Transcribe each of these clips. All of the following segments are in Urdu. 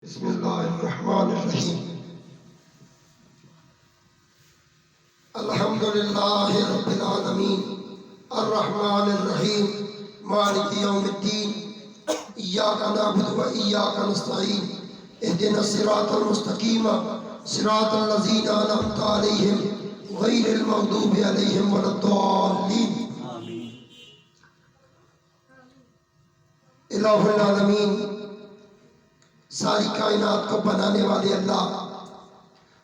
بسم اللہ الرحمن الرحیم الحمدللہ رب العالمین الرحمن الرحیم مالک یوم الدین ایاک نعبد و ایاک نستعین اہدنا الصراط المستقیم صراط الذین انعمت علیہم غیر المغضوب علیہم ولا الضالین الہ العالمین ساری کائنات کو بنانے والے اللہ،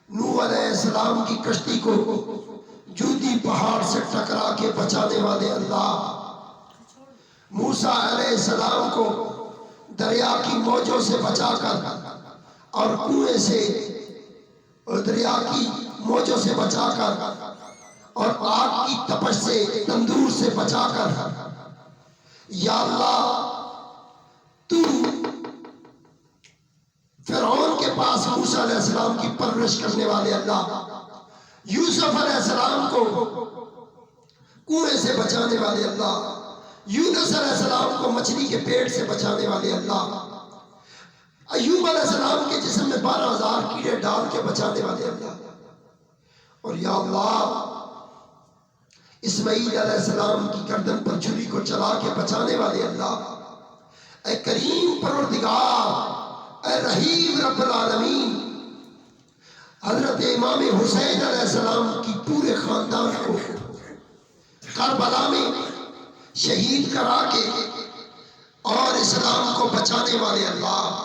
نوح علیہ السلام کی کشتی کو جودی پہاڑ سے ٹکرا کے بچانے والے اللہ، موسیٰ علیہ السلام کو دریا کی موجوں سے بچا کر اور کنویں سے اور دریا کی موجوں سے بچا کر اور آگ کی تپش سے تندور سے بچا کر، یا اللہ تو فرعون کے پاس موسیٰ علیہ السلام کی پرورش کرنے والے اللہ، یوسف علیہ السلام کو کنویں سے بچانے والے اللہ، یونس علیہ السلام کو مچھلی کے پیٹ سے بچانے والے اللہ، ایوب علیہ السلام کے جسم میں 12,000 کیڑے ڈال کے بچانے والے اللہ، اور یا اللہ اسماعیل علیہ السلام کی گردن پر چھری کو چلا کے بچانے والے اللہ، اے کریم پروردگار، اے رحیم رب العالمین، حضرت امام حسین علیہ السلام کی پورے خاندان کو کربلا میں شہید کرا کے اور اسلام کو بچانے والے اللہ،